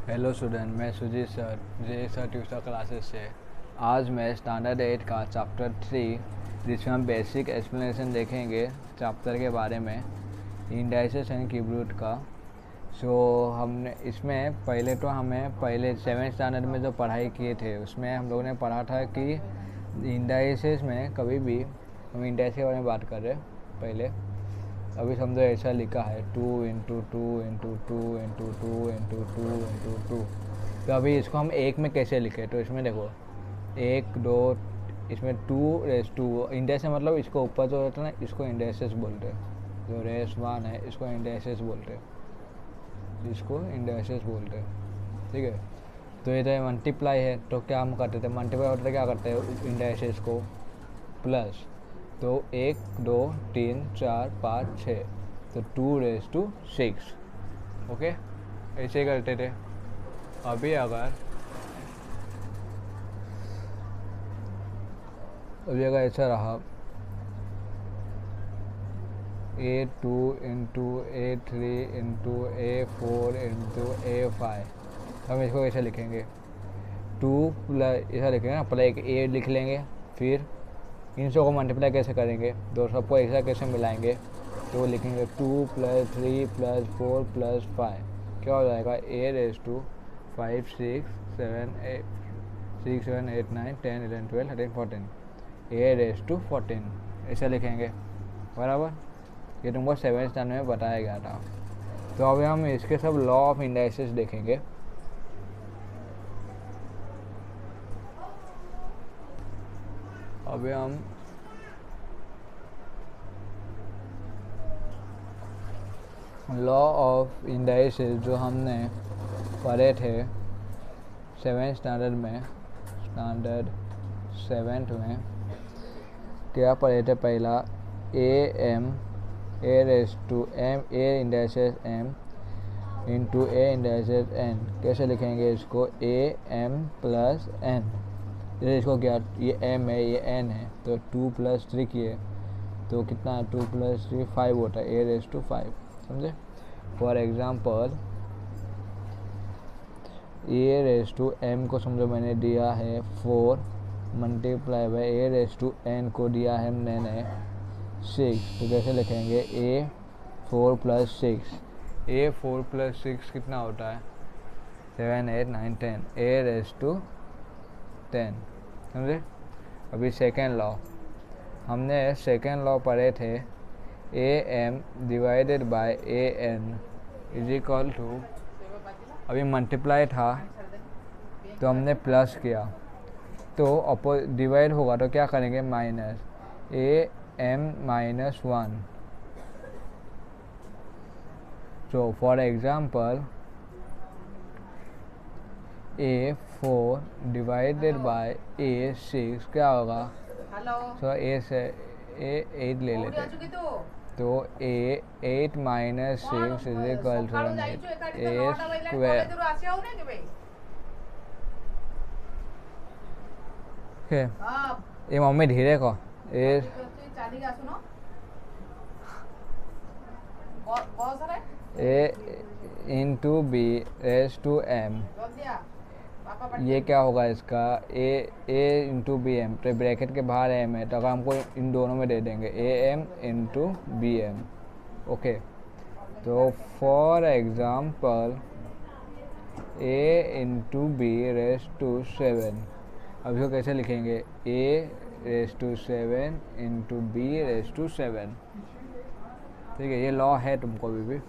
Hello student, मैं Sujit sir जे sir tuition classes से। आज मैं स्टैंडर्ड 8 का चैप्टर 3 जिसमें हम बेसिक एक्सप्लेनेशन देखेंगे चैप्टर के बारे में, इंडाइसेस एंड क्यूब रूट का। हमने इसमें पहले 7th स्टैंडर्ड में जो पढ़ाई किए थे उसमें हम लोगों ने पढ़ा था कि इंडाइसेस में कभी भी हम इंडाइस के बारे में बात कर रहे हैं पहले। अभी समझो ऐसा लिखा है 2 × 2 × 2 × 2 × 2 × 2। तो अभी इसको हम एक में कैसे लिखें, तो इसमें देखो 1 2, इसमें 2 इंडेक्स है, मतलब इसको ऊपर जो होता है ना इसको इंडेक्सेस बोलते हैं। जो रेस 1 है इसको इंडेक्सेस बोलते हैं, ठीक है। तो इधर मल्टीप्लाई है, तो क्या हम करते थे, मल्टीप्लाई होते क्या करते हैं इंडेक्सेस को प्लस। तो 1 2 3 4 5 6, तो 2⁻6। ओके, ऐसे करते थे। अभी अगर ऐसा रहा A2 × A3 × A4 × A5, हम इसको कैसे लिखेंगे? 2 प्लस ऐसा लिखेंगे ना, पहले एक ए लिख लेंगे, फिर इन सबको मल्टीप्लाई कैसे करेंगे, दो सबको एक साथ कैसे मिलाएंगे, तो लिखेंगे 2 + 3 + 4 + 5, क्या हो जाएगा A⁻5 6 7 8 6 7 8 9 10 11 12 13 14, A⁻14 ऐसा लिखेंगे, बराबर। ये तुमको 7th स्टैंडर्ड में बताया गया था। तो अभी हम इसके सब लॉ ऑफ इंडाइसेस देखेंगे। अभी हम लॉ ऑफ इंडाइसेस जो हमने पढ़े थे 7th स्टैंडर्ड में, स्टैंडर्ड 7th में क्या पढ़े थे? पहला A_M A indices M × A indices N। कैसे लिखेंगे इसको? AM + N। जैसे इसको क्या, ये M है ये N है, तो 2 + 3 किए तो कितना है, 2 + 3 5 होता है, A⁻5, समझे। फॉर एग्जाम्पल A⁻M को समझो मैंने दिया है 4 × A⁻N को दिया है मैंने 6। तो कैसे लिखेंगे? A4 + 6, A4 + 6 कितना होता है? 7 8 9 10, A⁻10, समझे। अभी सेकेंड लॉ, हमने सेकेंड लॉ पढ़े थे AM / AN = अभी मल्टीप्लाई था तो हमने प्लस किया, तो डिवाइड होगा तो क्या करेंगे? Minus AM - 1। So for example A4 / A6 क्या होगा? तो A से A8 ले लेते हैं, तो A8 - 6 = 8 A²। ये मम्मी धीरे को ए × B⁻M। ये क्या होगा इसका? A × BM, तो ब्रैकेट के बाहर M है, तो अगर हमको इन दोनों में दे देंगे AM × BM। ओके, तो फॉर एग्जाम्पल A × B⁻7, अब इसको कैसे लिखेंगे? A⁻7 × B⁻7, ठीक है। ये लॉ है तुमको अभी भी।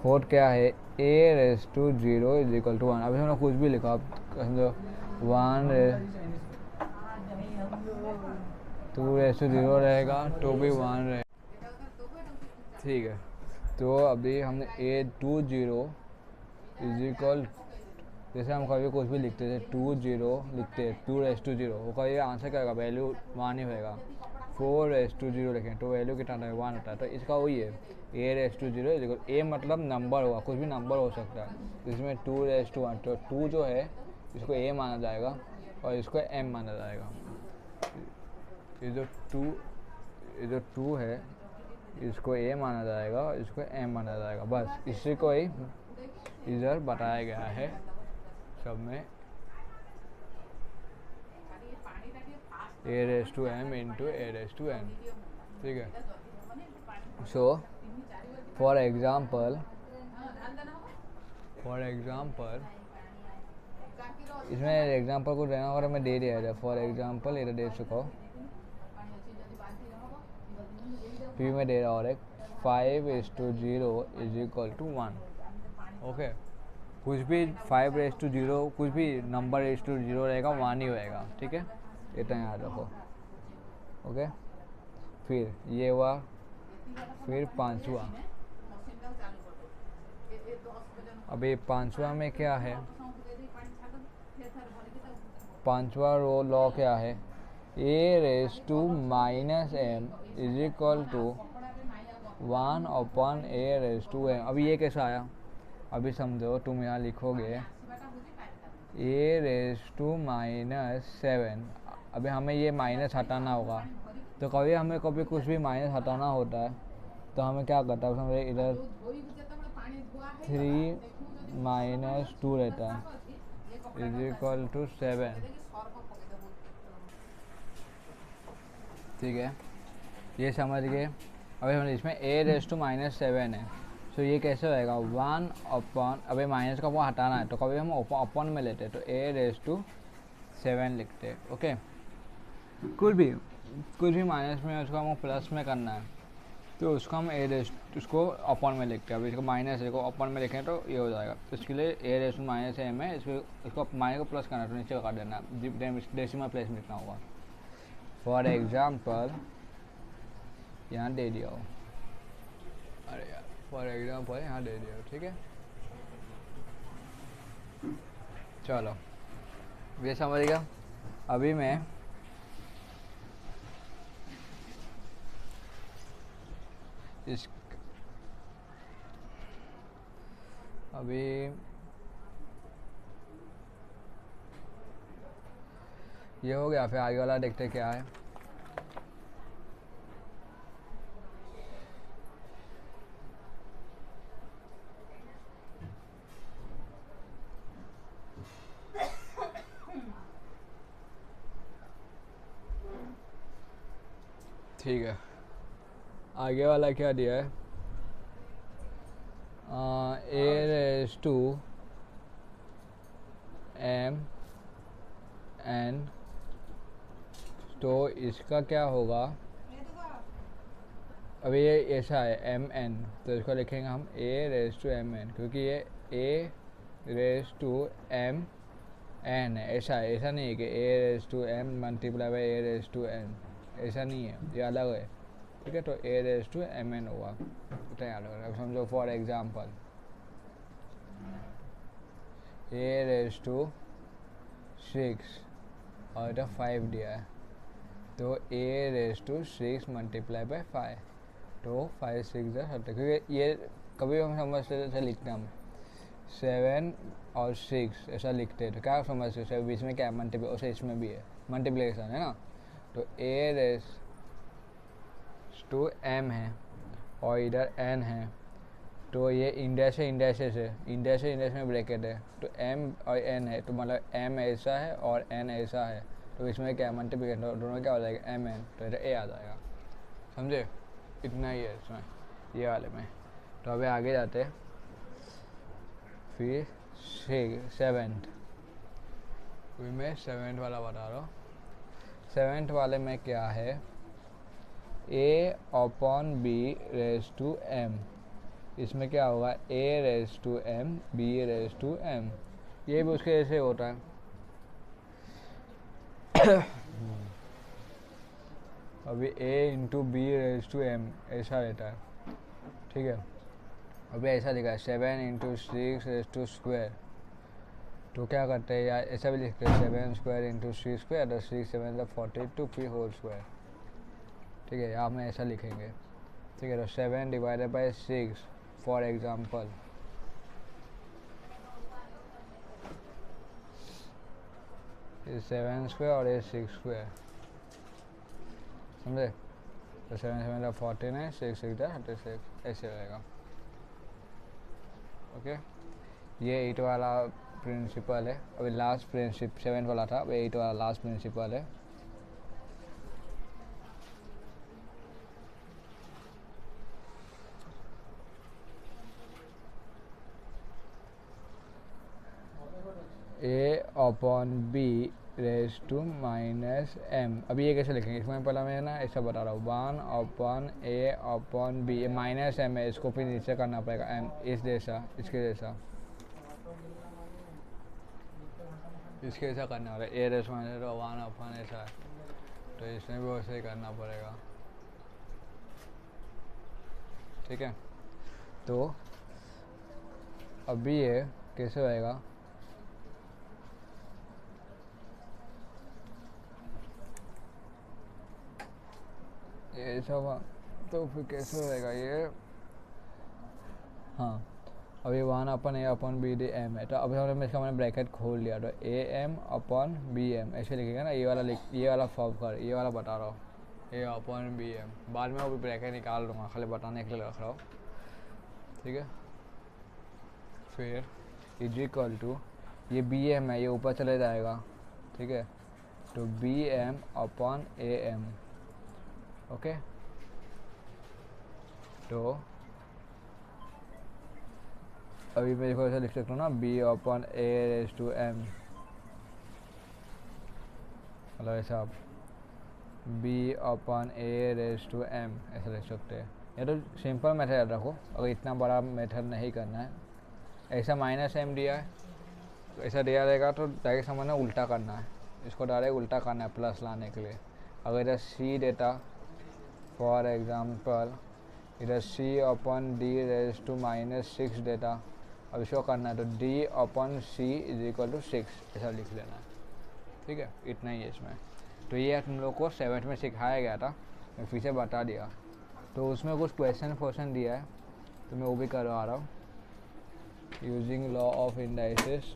फोर्थ क्या है? A⁻0 = 1। अभी हमने कुछ भी लिखा, आप समझो 1 2⁻0 रहेगा तो भी 1 रहेगा, ठीक है। तो अभी हमने A20 = जैसे हम कभी कुछ भी लिखते थे 20 लिखते हैं 2⁻0, वो कभी आंसर क्या होगा? वैल्यू 1 ही होएगा। 4⁻0 लिखें तो वैल्यू कितना होता है? 1 होता है। तो इसका वही है A⁻0 A मतलब नंबर हुआ, कुछ भी नंबर हो सकता है। इसमें 2⁻1, तो 2 जो है इसको A माना जाएगा और इसको M माना जाएगा। ये जो 2 है इसको ए माना जाएगा और इसको एम माना जाएगा, बस इसी को ही इधर बताया गया है सब में, a raise to m into a raise to n, ठीक है। सो फॉर एग्जाम्पल इसमें एग्जाम्पल को देना होगा, मैं दे दिया है। फॉर एग्जाम्पल इधर दे चुका हूँ, फिर मैं दे रहा और एक 5:0 इज इक्वल टू 1। ओके, कुछ भी 5:0 कुछ भी नंबर 0 रहेगा 1 ही होएगा, ठीक है, इतना याद रखो। ओके, फिर ये हुआ, फिर पांचवा। अभी पांचवा में क्या है, पांचवा रो लॉ क्या है, a raise to minus m is equal to 1 upon a raise to m. अभी ये कैसा आया, अभी समझो, तुम यहाँ लिखोगे ए रेस टू माइनस 7। अभी हमें ये माइनस हटाना होगा, तो कभी हमें कभी कुछ भी माइनस हटाना होता है तो हमें क्या करता है, हमें इधर 3 - 2 रहता है इज इक्वल टू 7, ठीक है, ये समझ गए। अभी हम इसमें ए रेस टू माइनस 7 है, तो ये कैसे होएगा 1 अपॉन, अभी माइनस का वो हटाना है तो कभी हम अपॉन में लेते हैं, तो ए रेस टू 7 लिखते हैं। ओके, कुछ भी माइनस में उसको हम प्लस में करना है तो उसको हम ए रेस उसको अपॉन में लिखते हैं। अभी इसको माइनस है को अपॉन में लिखें तो ये हो जाएगा, तो इसके लिए ए रेस टू माइनस एम है, इसको माइनस को प्लस करना है तो नीचे कर देना, डेसिमल प्लेस में लिखना होगा। फॉर एग्जाम्पल यहाँ दे दिया हो, अरे यार, फॉर एग्जाम्पल यहाँ दे दिया हो, ठीक है। चलो ये समझ गया। अभी मैं इस अभी ये हो गया, फिर आगे वाला देखते क्या है। ठीक है, आगे वाला क्या दिया है, a raise to m N, तो इसका क्या होगा, अभी ये ऐसा है एम एन, तो इसको लिखेंगे हम a raise to m n, क्योंकि ये a raise to m n है, ऐसा है, ऐसा नहीं है कि a raise to m multiply by a raise to n, ऐसा नहीं है, ये अलग है, ठीक है। तो a raise to m n होगा, इतना याद रखना। अब समझो for example a raise to 6 और इधर 5 दिया है, तो a raise to 6 multiply by 5, तो 5 6 70, क्योंकि ये कभी हम समझते थे लिखते हम 7 और 6 ऐसा लिखते हैं, तो क्या समझते हैं बीच में क्या है मल्टीप्लाई, इसमें भी है मल्टीप्लिकेशन है ना, तो ए रेस टू एम है और इधर एन है, तो ये इंडेक्स है, इंडेक्स में ब्रैकेट है, तो एम और एन है, तो मतलब एम ऐसा है और एन ऐसा है, तो इसमें क्या मल्टीप्लिकेशन दोनों क्या हो जाएगा एम एन, तो इधर ए आ जाएगा, समझे, इतना ही है इसमें ये वाले में। तो अभी आगे जाते हैं, फिर 7th, फिर मैं 7th वाला बता रहा हूँ। 7th वाले में क्या है, a upon b raise to m, इसमें क्या होगा a raise to m b raise to m, ये भी उसके जैसे होता है। अभी a into b raise to m ऐसा रहता है, ठीक है। अभी ऐसा लिखा है 7 × 6 रेस टू स्क्वायर, तो क्या करते हैं यार, ऐसा भी लिखते हैं 7 स्क्वायर इंटू 6 स्क्वायर, तो 6 7 42 फिर होल स्क्वायर, ठीक है, यहाँ में ऐसा लिखेंगे, ठीक है। तो 7 डिवाइडेड बाई 6 फॉर एग्जाम्पल, ये 7 स्क्वायर और ये 6 स्क्वायर, समझे, तो 7 7 14 है, 6 6 36 ऐसे रहेगा। ओके, ये 8 वाला प्रिंसिपल है। अभी लास्ट प्रिंसिपल 7 वाला था, अभी 8 वाला लास्ट प्रिंसिपल है। a upon b raise to minus m. अभी ये कैसे लिखेंगे, इसमें पहला मैं ना ऐसा बता रहा हूँ, 1 अपॉन ए अपॉन बी, ये माइनस एम है, इसको फिर नीचे करना पड़ेगा एम, इस जैसा, इसके जैसा, इसके जैसा करना होगा। ए रेस माइनस 1 अपॉन ऐसा है, तो इसमें भी वैसे ही करना पड़ेगा। ठीक है, तो अभी ये कैसे होएगा, ये सब, तो फिर कैसे होएगा ये। हाँ, अभी 1 अपन ए अपन बी डी एम है, तो अभी हमने इसका मैंने ब्रैकेट खोल लिया, तो a m upon b m ऐसे लिखेगा ना। ये वाला ये वाला फॉर्म कर, ये वाला बता रहा हूँ, ए अपन बी एम, बाद में वो ब्रैकेट निकाल दूँगा, खाली बताने के लिए रख रहा हूँ। ठीक है, फिर इज इक्वल टू, ये बी एम है, ये ऊपर चले जाएगा। ठीक है, तो b m upon a m. Okay, तो अभी मैं इसको ऐसा लिख सकता हूँ ना, b upon a raise to m, मतलब ऐसा b upon a raise to m ऐसा लिख सकते हैं। ये तो सिंपल मेथड रखो, अगर इतना बड़ा मेथड नहीं करना है। ऐसा माइनस एम दिया है, तो ऐसा दिया रहेगा तो डायरेक्ट समझना उल्टा करना है, इसको डायरेक्ट उल्टा करना है प्लस लाने के लिए। अगर इधर सी डेटा, फॉर एग्जांपल इधर c upon d raise to minus 6 data, अब इसको करना है तो d upon c is equal to 6 ऐसा लिख लेना है। ठीक है, इतना ही है इसमें। तो ये तुम लोग को 7th में सिखाया गया था, मैं फिर से बता दिया। तो उसमें कुछ क्वेश्चन दिया है, तो मैं वो भी करवा रहा हूँ। Using law of indices,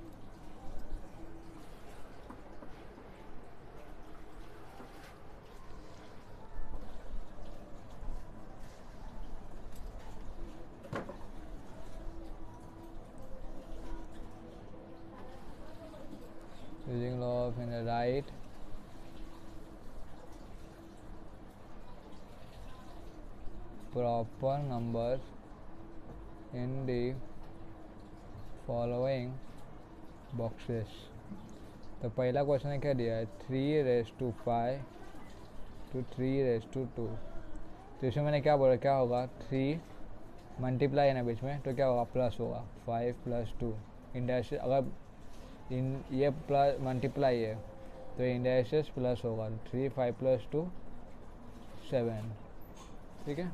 using law of in the right proper numbers in the following boxes। तो पहला क्वेश्चन है क्या दिया है, 3 raise to 5 to 3 raise to 2। तो इसमें मैंने क्या बोला, क्या होगा, 3 मल्टीप्लाई है ना बीच में, तो क्या होगा, प्लस होगा, 5 प्लस 2 इंडेक्स, अगर इन ये प्लस मल्टीप्लाई है तो इंडेक्सेस प्लस होगा, 3 5 प्लस 2 7। ठीक है,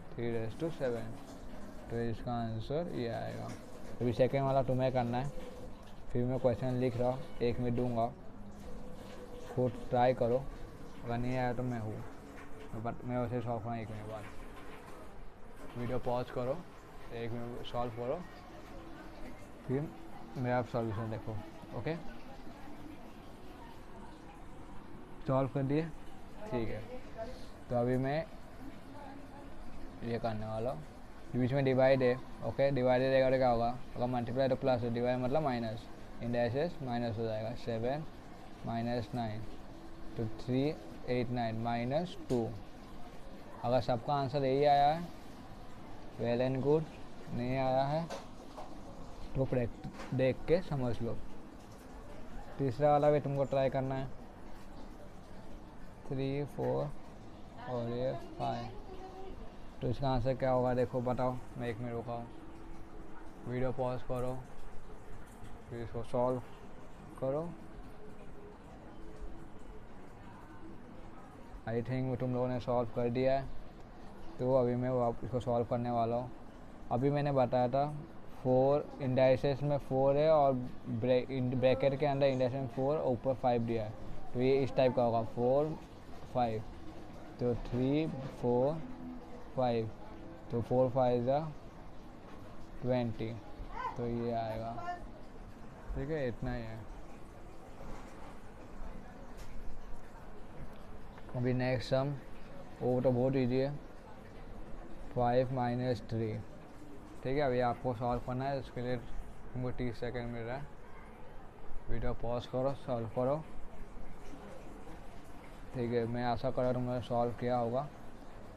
3 रेज टू 7, तो इसका आंसर ये आएगा। अभी सेकेंड वाला तुम्हें करना है, फिर मैं क्वेश्चन लिख रहा हूँ, एक में दूंगा, खुद ट्राई करो, अगर नहीं आया तो मैं हूँ, मैं वैसे सॉल्व करूँ 1 मिनट बाद। वीडियो पॉज करो, 1 मिनट सॉल्व करो, फिर मेरा सॉल्यूशन देखो। ओके, सॉल्व कर दिए, ठीक है। तो अभी मैं ये करने वाला हूँ, बीच में डिवाइड है। ओके, डिवाइड रहेगा तो क्या होगा, अगर मल्टीप्लाई तो प्लस है, डिवाइड मतलब माइनस, इंडेक्सेस माइनस हो जाएगा, 7 माइनस 9 तो 3 8 9 माइनस 2। अगर सबका आंसर यही आया है वेल एंड गुड, नहीं आया है तो देख के समझ लो। तीसरा वाला भी तुमको ट्राई करना है, 3 4 और ये 5, तो इसका आंसर क्या होगा देखो, बताओ। मैं 1 मिनट रुका हूँ, वीडियो पॉज करो, फिर इसको सॉल्व करो। आई थिंक तुम लोगों ने सॉल्व कर दिया है, तो अभी मैं इसको सॉल्व करने वाला हूँ। अभी मैंने बताया था 4 इंडाइसेस में 4 है और ब्रैकेट के अंदर इंडाइसेस में 4 और ऊपर 5 दिया है, तो ये इस टाइप का होगा 4 5, तो 3 4 5, तो 4 5 20, तो ये आएगा। ठीक है, इतना ही है। अभी नेक्स्ट सम वो तो बहुत ईजी है, 5 माइनस 3। ठीक है, अभी आपको सॉल्व करना है, उसके लिए तुमको 30 सेकेंड मिल रहा है। वीडियो पॉज करो, सॉल्व करो। ठीक है, मैं आशा कर रहा हूँ तुमने सॉल्व किया होगा।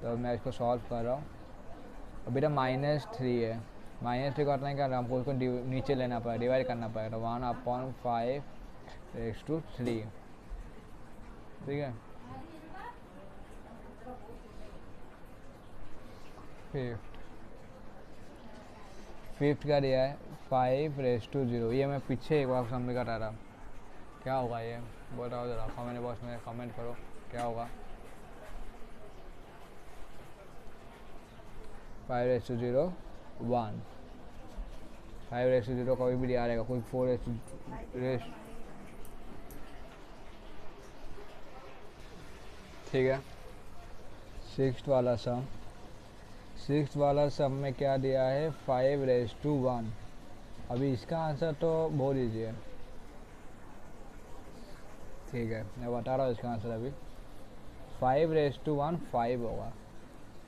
तो मैं इसको सॉल्व कर रहा हूँ। अभी तो -3 है, -3 करना है क्या, हमको उसको नीचे लेना पड़ेगा, डिवाइड करना पड़ेगा। 1/5 ठीक है। फिफ्थ का दिया है 5/0। ये मैं पीछे एक बार समझ कर रहा, क्या होगा ये बताओ ज़रा, कमेंट बॉक्स में कमेंट करो क्या होगा। 5/0 1, 5/0 कभी भी दिया रहेगा, कोई 4 ठीक है। सिक्स्थ वाला सम में क्या दिया है, 5/1। अभी इसका आंसर तो बहुत ईजी है। ठीक है, मैं बता रहा हूँ इसका आंसर। अभी 5/1 5 होगा।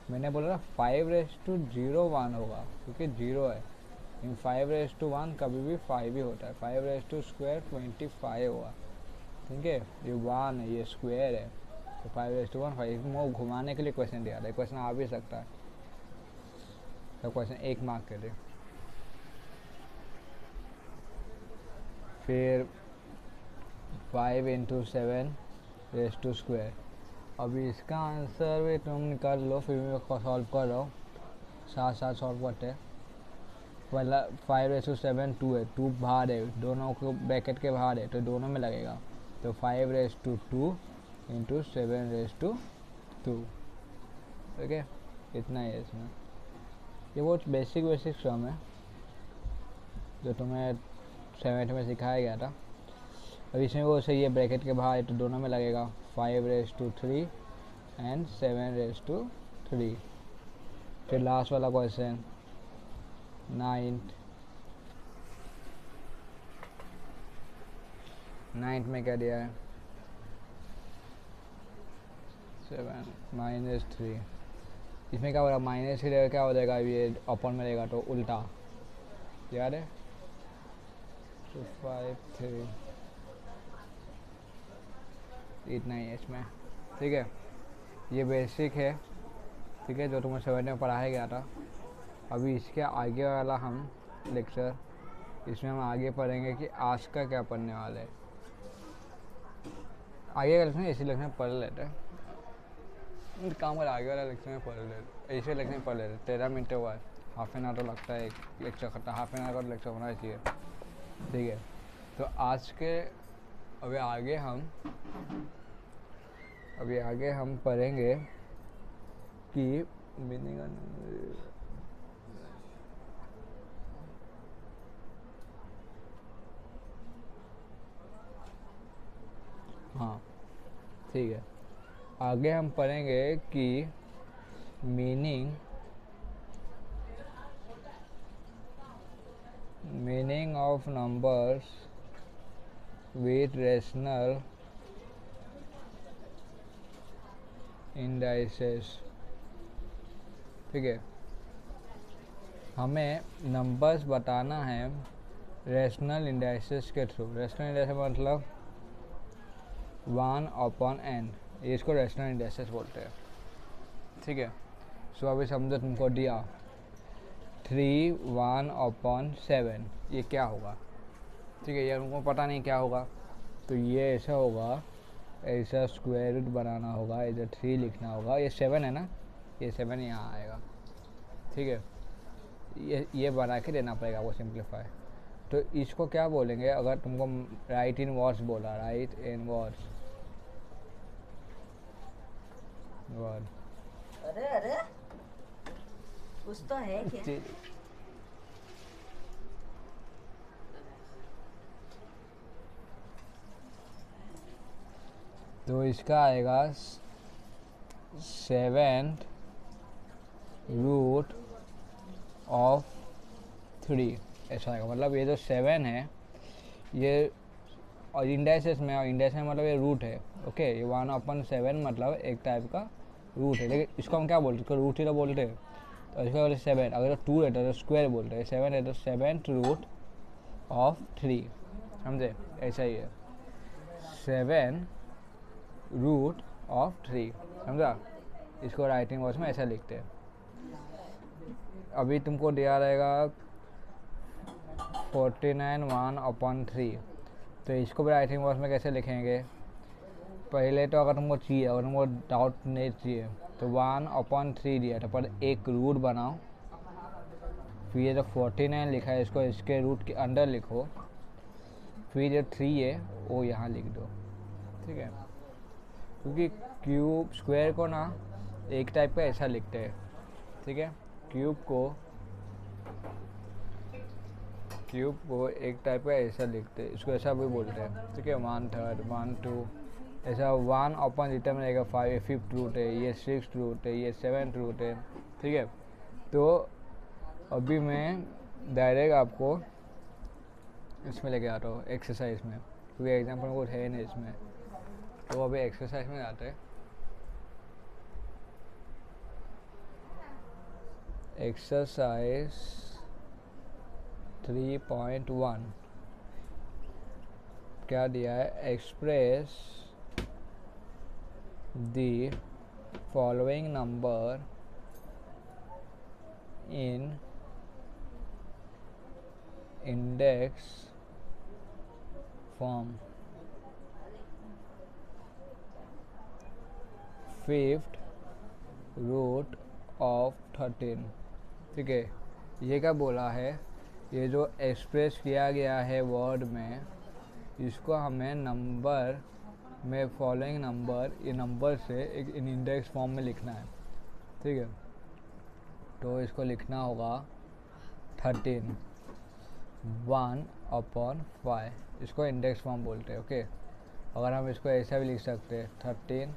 मैंने बोला था 5/01 होगा, क्योंकि 0 है। इन 5/1 कभी भी 5 ही होता है। 5² 25 होगा। ठीक है, ये 1 है, ये स्क्वायर है, तो 5/1 5। वो घुमाने के लिए क्वेश्चन दिया था, क्वेश्चन आ भी सकता है, तो क्वेश्चन 1 मार्क के लिए। फिर 5 × 7² अभी इसका आंसर भी तुम निकाल लो, फिर मैं सॉल्व कर रहा हूँ, साथ साथ सॉल्व करते हैं। पहला 5/7 2 है, 2 बाहर है, दोनों को ब्रैकेट के बाहर है, तो दोनों में लगेगा। तो 5/2 × 7/2। ठीक है, इतना ही है इसमें। ये बहुत बेसिक सम है जो तुम्हें 7th में सिखाया गया था। अब इसमें वो सही है, ब्रैकेट के बाहर है तो दोनों में लगेगा। 5/3 एंड 7/3। फिर लास्ट वाला क्वेश्चन 9th में क्या दिया है, 7 - 3। इसमें क्या हो रहा है, -3 रहेगा, क्या हो जाएगा, ये अपन में रहेगा तो उल्टा, याद है। 2 5 3 इतना ही है इसमें। ठीक है, ये बेसिक है। ठीक है, जो तुम्हें 7th में पढ़ाया गया था। अभी इसके आगे वाला हम लेक्चर, इसमें हम आगे पढ़ेंगे कि आज का क्या पढ़ने वाले हैं। आगे का लेक्चर इसी लेक्चर में पढ़ लेते हैं, काम कर, आगे वाला लेक्चर में पढ़ लेते, ऐसे लेक्चर में पढ़ लेते। 13 मिनट हुआ है, हाफ एन आवर तो लगता है एक लेक्चर खत्म, हाफ एन आवर का लेक्चर होना चाहिए। ठीक है, तो आज के अभी आगे हम पढ़ेंगे कि मीनिंग। हाँ ठीक है, आगे हम पढ़ेंगे कि meaning of numbers with rational indices. ठीक है, हमें नंबर्स बताना है रेशनल इंडाइसेस के थ्रू। रेशनल इंडाइसेस मतलब 1/n, इसको रेशनल इंडाइसेस बोलते हैं। ठीक है, सो अभी समझो तुमको दिया 3 1/7, ये क्या होगा। ठीक है, ये तुमको पता नहीं क्या होगा, तो ये ऐसा होगा, ऐसा स्क्वायर रूट बनाना होगा, इधर 3 लिखना होगा। ये 7 है ना, ये 7 यहाँ आएगा। ठीक है, ये बना के देना पड़ेगा वो सिंप्लीफाई। तो इसको क्या बोलेंगे, अगर तुमको राइट इन वर्ड्स बोला, राइट इन वर्ड्स। अरे कुछ तो है क्या? तो इसका आएगा 7th रूट ऑफ 3, ऐसा आएगा। मतलब ये जो 7 है ये, और इंडाइसेस में मतलब ये रूट है। ओके, ये 1/7 मतलब एक टाइप का रूट है, लेकिन इसको हम क्या बोलते हैं, इसको रूट ही तो बोलते हैं। तो इसको बोलते 7, अगर तो 2 रहता है तो स्क्वायर बोलते हैं, 7 है तो 7th रूट ऑफ 3, समझे, ऐसा ही है 7 रूट ऑफ 3, समझा। इसको राइटिंग वर्ड्स में ऐसा लिखते हैं। अभी तुमको दिया रहेगा 49 1/3, तो इसको भी राइटिंग वर्ड्स में कैसे लिखेंगे। पहले तो अगर तुमको चाहिए, अगर तुमको डाउट नहीं चाहिए तो 1/3 दिया था, पर एक रूट बनाओ, फिर ये जो 49 लिखा है इसको इसके रूट के अंदर लिखो, फिर जो 3 है वो यहाँ लिख दो, ठीक है। क्योंकि क्यूब स्क्वायर को ना एक टाइप का ऐसा लिखते हैं, ठीक है। क्यूब को एक टाइप का ऐसा लिखते हैं, इसको ऐसा भी बोलते हैं, ठीक है। 1/3 1 2 ऐसा 1 जितना में रहेगा 5, 5th रूट है, ये 6th रूट है, ये 7th रूट है, ठीक है। तो अभी मैं डायरेक्ट आपको इसमें लेके आता हूँ एक्सरसाइज में, क्योंकि एग्जाम्पल कुछ है नहीं इसमें। तो अभी एक्सरसाइज में जाते हैं। एक्सरसाइज 3.1 क्या दिया है, express the following number in index form. 5th root of 13, ठीक है। ये क्या बोला है, ये जो एक्सप्रेस किया गया है वर्ड में, इसको हमें नंबर में फॉलोइंग नंबर, ये नंबर से एक इन इंडेक्स फॉर्म में लिखना है, ठीक है। तो इसको लिखना होगा 13 1/5, इसको इंडेक्स फॉर्म बोलते हैं, ओके। अगर हम इसको ऐसा भी लिख सकते हैं 13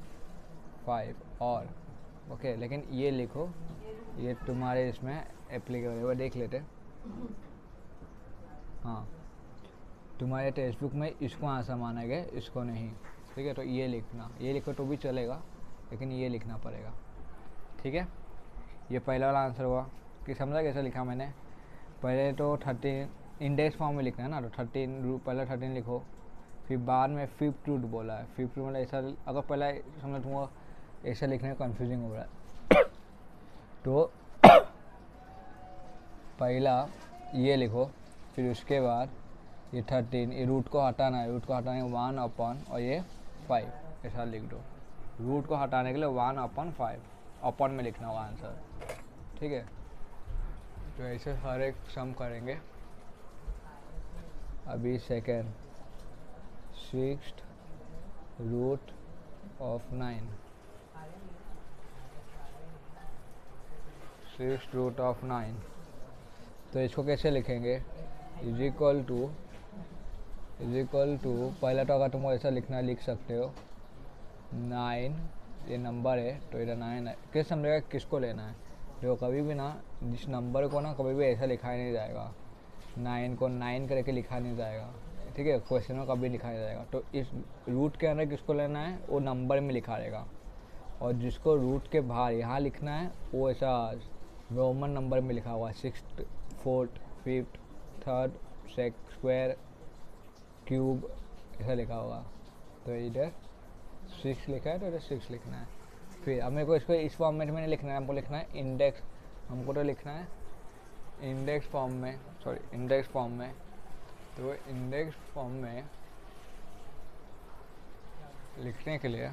5 और, ओके। लेकिन ये लिखो, ये तुम्हारे इसमें एप्लीकेबल है, वो देख लेते। हाँ, तुम्हारे टेक्स्ट बुक में इसको आंसर माना गया, इसको नहीं, ठीक है। तो ये लिखना, ये लिखो तो भी चलेगा, लेकिन ये लिखना पड़ेगा, ठीक है। ये पहला वाला आंसर हुआ कि समझा कैसे लिखा मैंने। पहले तो 13 इंडेक्स फॉर्म में लिखना है ना, तो 13 रूट पहले 13 लिखो, फिर बाद में 5th रूट बोला है। 5th रूट मतलब ऐसा, अगर पहला समझ तुमको ऐसा लिखने में कंफ्यूजिंग हो रहा है तो पहला ये लिखो, फिर उसके बाद ये 13, ये रूट को हटाना है, रूट को हटाने 1/, और ये 5 ऐसा लिख दो। रूट को हटाने के लिए 1/5 अपन में लिखना होगा आंसर, ठीक है। तो ऐसे हर एक सम करेंगे। अभी second 6th root of 9, 6th root of 9, तो इसको कैसे लिखेंगे, इज इक्वल टू पहला तो अगर तुमको ऐसा लिखना लिख सकते हो 9, ये नंबर है तो इधर 9 है। किस समझेगा किसको लेना है, देखो कभी भी ना जिस नंबर को ना कभी भी ऐसा लिखा नहीं जाएगा, 9 को 9 करके लिखा नहीं जाएगा, ठीक है। क्वेश्चन में कभी लिखा नहीं जाएगा। तो इस रूट के अंदर किसको लेना है, वो नंबर में लिखा रहेगा, और जिसको रूट के बाहर यहाँ लिखना है वो ऐसा रोमन नंबर में लिखा हुआ, 6th 4th 5th 3rd square cube ऐसा लिखा होगा। तो इधर 6 लिखा है तो इधर 6 लिखना है। फिर अब मेरे को इसको इस फॉर्मेट में नहीं लिखना है, हमको लिखना है इंडेक्स, हमको तो लिखना है इंडेक्स फॉर्म में, इंडेक्स फॉर्म में। तो इंडेक्स फॉर्म में लिखने के लिए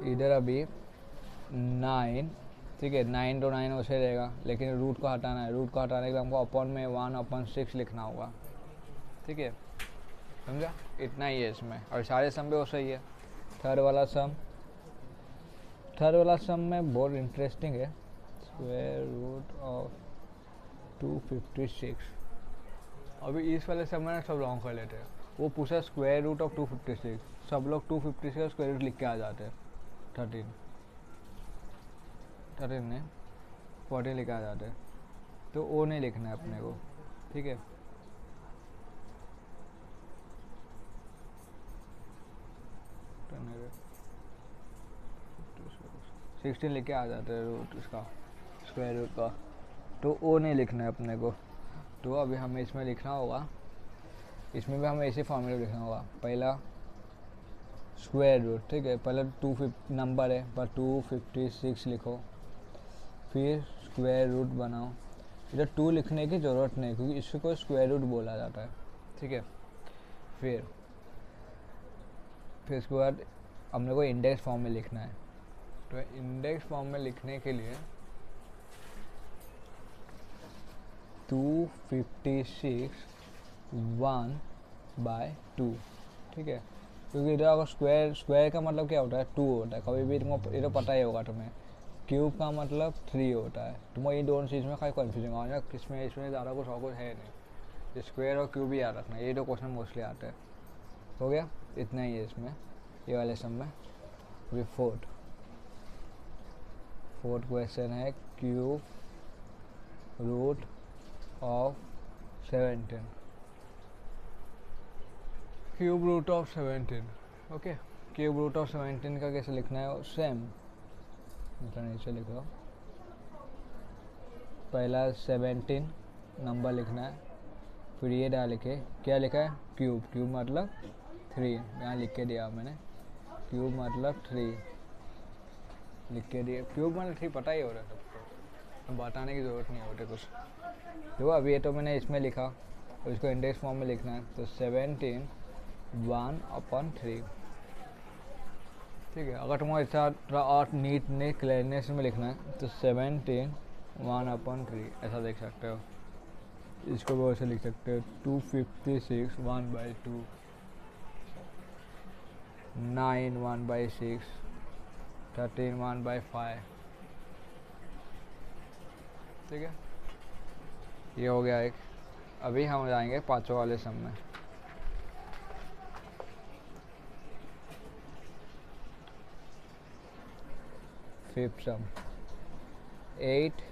इधर अभी 9, ठीक है, 9 तो 9 वैसे रहेगा, लेकिन रूट को हटाना है, रूट को हटाने के लिए हमको अपॉन में 1/6 लिखना होगा, ठीक है, समझा। इतना ही है इसमें, और सारे सम भी वो सही है। थर्ड वाला सम में बहुत इंटरेस्टिंग है, स्क्वायर रूट ऑफ 256। अभी इस वाले सम में सब रॉन्ग कर लेते हैं, वो पूछा स्क्वायर रूट ऑफ 256, सब लोग 256 का स्क्वायर रूट लिख के आ जाते हैं, 13 ने 14 लिखा आ जाते हैं, तो वो नहीं लिखना है अपने को, ठीक है। 16 लिख के आ जाता है रूट इसका, स्क्वायर रूट का। तो वो नहीं लिखना है अपने को। तो अभी हमें इसमें लिखना होगा, इसमें भी हमें ऐसे फॉर्मूला लिखना होगा। पहला स्क्वायर रूट, ठीक है, पहले 250 नंबर है पर 256 लिखो, फिर स्क्वायर रूट बनाओ। इधर 2 लिखने की ज़रूरत नहीं क्योंकि इसको स्क्वायर रूट बोला जाता है, ठीक है। फिर इसके बाद हमने को इंडेक्स फॉर्म में लिखना है। तो इंडेक्स फॉर्म में लिखने के लिए 256 1/2, ठीक है। क्योंकि इधर अगर स्क्वायर का मतलब क्या होता है, 2 होता है। कभी भी तुमको ये तो पता ही होगा तुम्हें। क्यूब का मतलब 3 होता है। तुमको ये दोनों चीज़ में कोई कन्फ्यूजन होगा इसमें ज़्यादा कुछ और कुछ है नहीं। स्क्वायर और क्यूब ही याद रखना, ये 2 क्वेश्चन मोस्टली आते हैं। हो गया, इतना ही है इसमें, ये वाले सब में। अभी फोर्थ क्वेश्चन है cube root of 17। Cube root of 17, okay. Cube root of 17 का कैसे लिखना है, सेम नीचे लिखो। पहला 17 नंबर लिखना है, फिर ये डाल के क्या लिखा है, क्यूब मतलब 3, यहाँ लिख के दिया मैंने। क्यूब मतलब 3 लिख के दिया। क्यूब मतलब 3 पता ही हो रहा है सबको, बताने की ज़रूरत नहीं होती कुछ। देखो अभी ये तो मैंने इसमें लिखा और इसको इंडेक्स फॉर्म में लिखना है। तो 17 1/3, ठीक है। अगर तुम्हारे साथ थोड़ा और नीट क्लियरनेस में लिखना है तो 17 1/3 ऐसा देख सकते हो। इसको भी वैसे लिख सकते हो 256 1/2, 9 1/6, 13 1/5, ठीक है। ये हो गया एक। अभी हम जाएंगे पाँचों वाले सम में। Fifth sum 8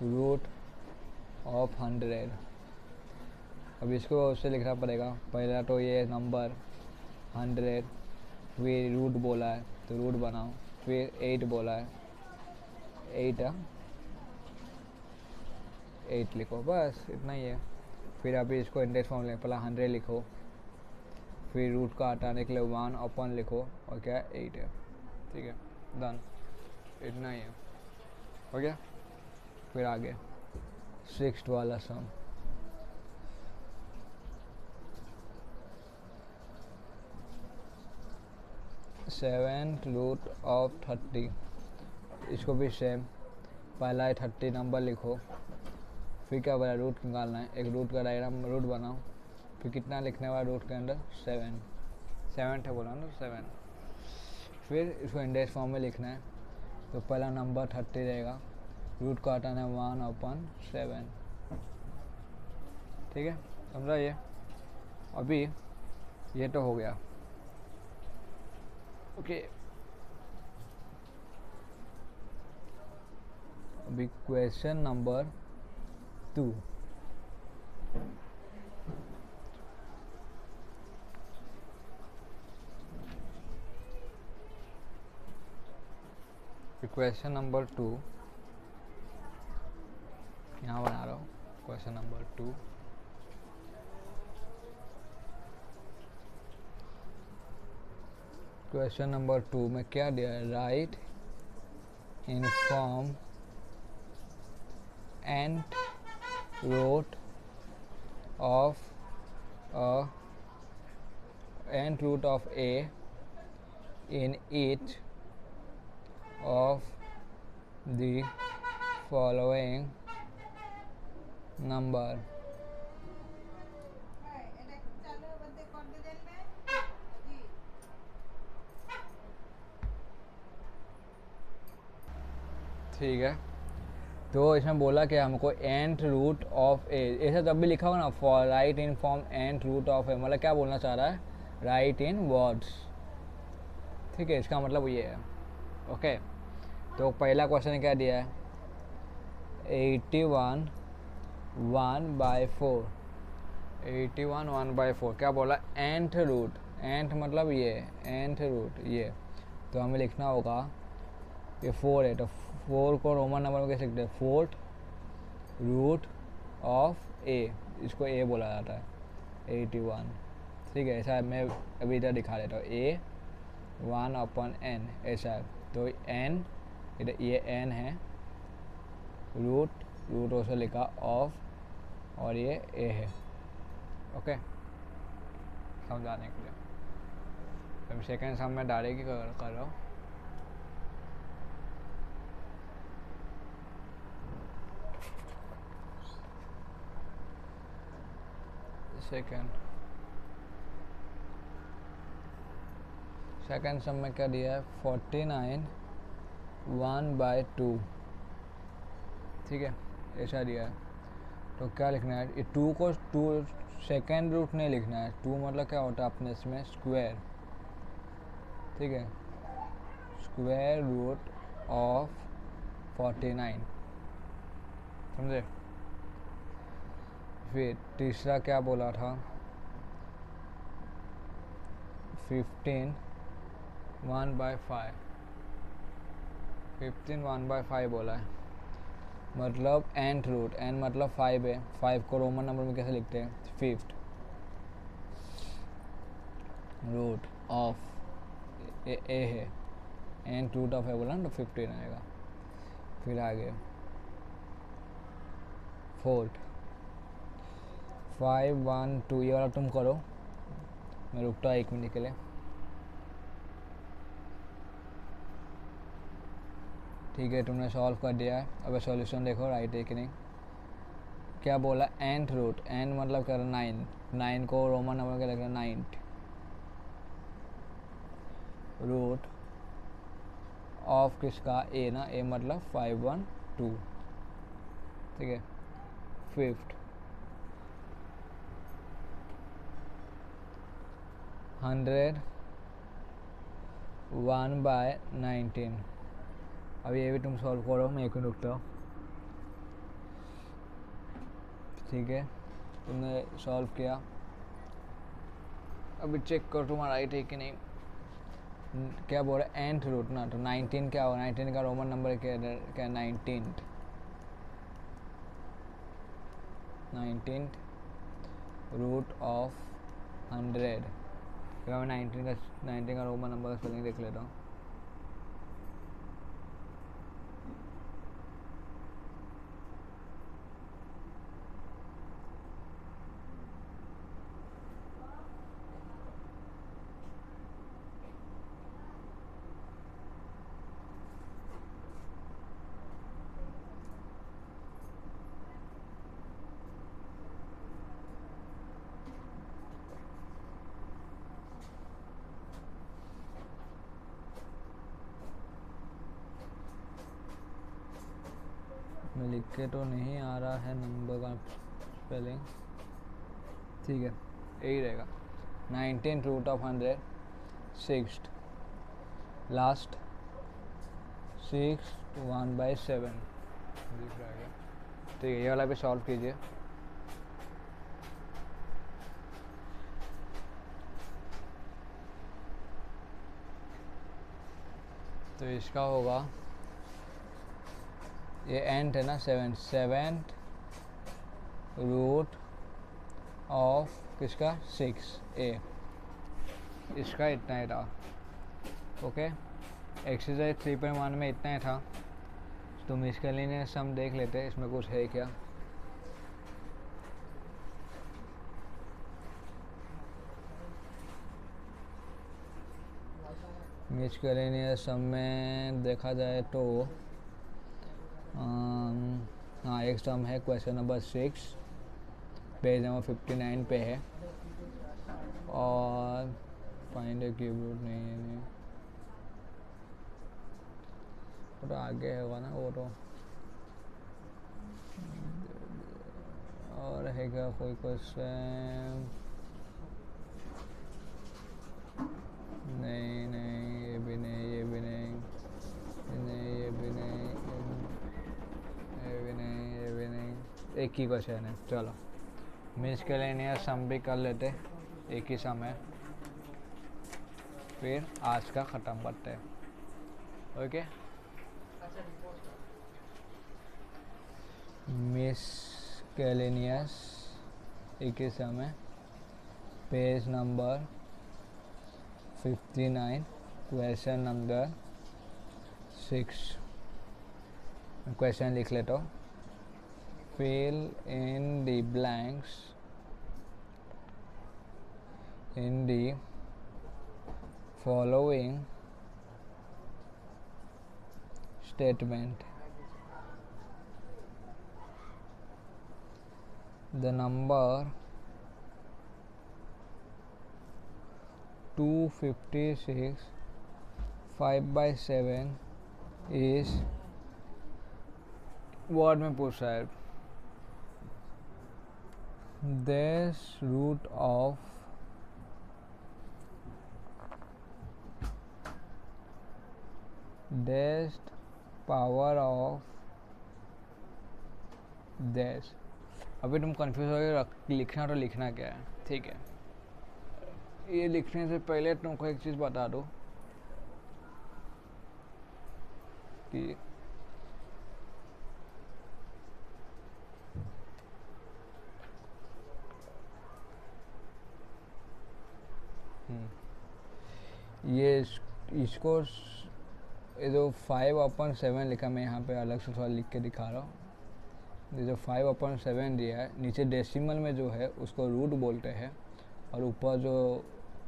root of 100। अब इसको उससे लिखना पड़ेगा। पहला तो ये नंबर 100, फिर रूट बोला है तो रूट बनाओ, फिर 8 बोला है, 8 लिखो, बस इतना ही है। फिर अभी इसको इंडेक्स फॉर्म में पहला 100 लिखो, फिर रूट का हटाने के लिए 1/, लिखो और क्या 8 है, ठीक है, डन। इतना ही है, हो गया। फिर आगे 6th वाला सम, सेवेंथ रूट ऑफ 30। इसको भी सेम, पहला है 30 नंबर लिखो, फिर क्या बोला, रूट निकालना है। एक रूट का डायग्राम रूट बनाओ, फिर कितना लिखने वाला रूट के अंदर 7 है बोला ना, 7। फिर इसको इंडेक्स फॉर्म में लिखना है। तो पहला नंबर 30 रहेगा, रूट का हटाना है 1/7, ठीक है, समझा ये। अभी ये तो हो गया, ओके। अभी क्वेश्चन नंबर 2। क्वेश्चन नंबर 2 यहाँ बना रहा हूँ। क्वेश्चन नंबर 2, क्वेश्चन नंबर 2 में क्या दिया है, right in form nth root of a in each of the following number। ठीक है, तो इसमें बोला कि हमको nth रूट ऑफ ए, ऐसा जब भी लिखा होगा ना, for write in form nth root of a, मतलब क्या बोलना चाह रहा है, राइट इन वर्ड्स, ठीक है, इसका मतलब ये है, ओके। तो पहला क्वेश्चन क्या दिया है, 81 1/4, 81 1/4, क्या बोला, nth रूट, nth मतलब ये nth रूट ये। तो हमें लिखना होगा ये 4 है, तो 4 को रोमन नंबर में कैसे लिखते हैं? फोर्थ रूट ऑफ ए, इसको ए बोला जाता है, 81। ठीक है, ऐसा मैं अभी इधर दिखा देता हूँ, ए 1/n ऐसा है। तो n इधर ये n है, रूट उससे लिखा ऑफ, और ये ए है। ओके, समझाने के लिए अब सेकेंड सम में डायरेक्ट कर रहा हूँ। सेकेंड सम में क्या दिया है? 49 1/2। ठीक है, ऐसा दिया है। तो क्या लिखना है? ये 2 को 2 सेकेंड रूट नहीं लिखना है। 2 मतलब क्या होता है अपने इसमें? स्क्वायर। ठीक है, स्क्वायर रूट ऑफ 49, समझे? फिर तीसरा क्या बोला था? 15 1/5। 15 1/5 बोला है, मतलब nth रूट, n मतलब 5 है। 5 को रोमन नंबर में कैसे लिखते हैं? 5th रूट ऑफ ए है, nth रूट ऑफ है बोला ना, तो 15 आएगा। फिर आगे 4th 5 1 2, ये वाला तुम करो, मैं रुकता हूँ 1 मिनट के लिए। ठीक है, तुमने सॉल्व कर दिया है। अब सॉल्यूशन देखो, राइट है कि नहीं। क्या बोला? nth रूट, n मतलब क्या? 9। 9 को रोमन नंबर क्या लिखना? 9th रूट ऑफ किसका? ए ना, ए मतलब 5 1 2। ठीक है, 5th 100 1/19। अब ये भी तुम सॉल्व करो, मैं 1 मिनट रुकता हूँ। ठीक है, तुमने सॉल्व किया, अभी चेक करो तुम्हारा राइट है कि नहीं। क्या बोल रहा है? nth रूट ना, तो 19 क्या होगा? 19 का रोमन नंबर क्या 19th 19th रूट ऑफ 100। मैं 19 का रोमन नंबर का स्पेलिंग देख लेता हूँ। मैं लिख के तो नहीं आ रहा है नंबर का स्पेलिंग। ठीक है, यही रहेगा, 19 रूट ऑफ 100 6th लास्ट 6 1/7 दिख रहा है। ठीक है, ये वाला भी सॉल्व कीजिए। तो इसका होगा, ये nth है ना, 7th रूट ऑफ किसका? 6 ए, इसका इतना ही था। ओके, एक्सरसाइज 3.1 में इतना ही था। तुम इसके लिए सम देख लेते, इसमें कुछ है क्या। मिसकलेनियस सम में देखा जाए तो हाँ, एक सम है, क्वेश्चन नंबर 6 पेज नंबर 59 पे है, और फाइंड ए क्यूब रूट नहीं है, नहीं वो तो आगे होगा ना वो तो। और है क्या कोई क्वेश्चन? नहीं नहीं, ये भी नहीं, ये भी नहीं, ये भी नहीं, ये भी नहीं, ये भी नहीं। एक ही क्वेश्चन है, चलो मिसकलेनियस सम भी कर लेते, एक ही सम है, फिर आज का ख़त्म करते हैं। ओके। मिसकेलेनियस 21 में page number 59 question number 6 question लिख लेता हूँ। fill in the blanks in the following statement. The number 256 5/7 is what में पूछ रहा है? Dash root of dash power of dash। अभी तुम कंफ्यूज हो गए लिखना तो लिखना क्या है, ठीक है। ये लिखने से पहले तुमको एक चीज़ बता दो कि ये इसको ये जो 5/7 लिखा, मैं यहाँ पे अलग से थोड़ा लिख के दिखा रहा हूँ। ये जो 5/7 दिया है, नीचे डेसिमल में जो है उसको रूट बोलते हैं, और ऊपर जो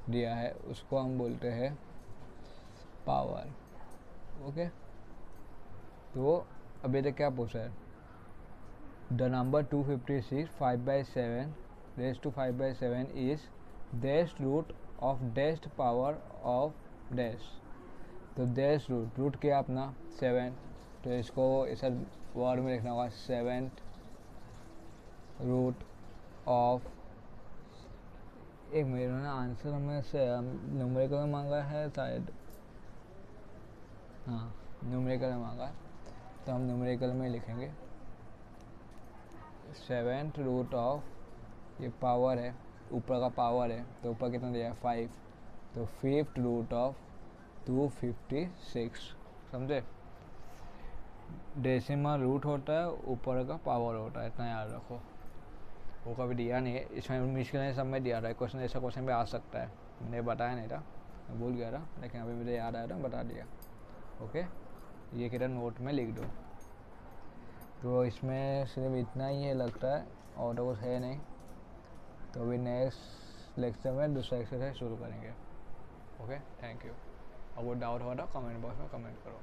दिया है उसको हम बोलते हैं पावर। ओके, तो अभी तक क्या पूछा है? The number 256 5/7 raised to 5/7 is dash root of dash power of dash। तो dash रूट क्या अपना 7, तो इसको ऐसा वर्ड में लिखना होगा 7th रूट ऑफ। एक मेरे ने आंसर हमें से न्यूमेरिकल में मांगा है शायद, हाँ न्यूमेरिकल में मांगा है, तो हम न्यूमेरिकल में लिखेंगे 7th रूट ऑफ, ये पावर है, ऊपर का पावर है, तो ऊपर कितना दिया है 5, तो 5th रूट ऑफ 256। समझे? डेसिमल रूट होता है, ऊपर का पावर होता है, इतना याद रखो। वो कभी दिया नहीं है इसमें, मुश्किल सब में दिया रहा है क्वेश्चन, ऐसा क्वेश्चन भी आ सकता है। मैंने बताया नहीं था, मैं भूल गया था, लेकिन अभी मुझे याद आया था, बता दिया। ओके, ये किधर नोट में लिख दो। तो इसमें सिर्फ इतना ही है लगता है, और तो कुछ है नहीं। तो अभी नेक्स्ट लेक्चर में दूसरा एक्सरसाइज शुरू करेंगे। Okay, thank you. अगर डाउट हो तो कमेंट बॉक्स में कमेंट करो।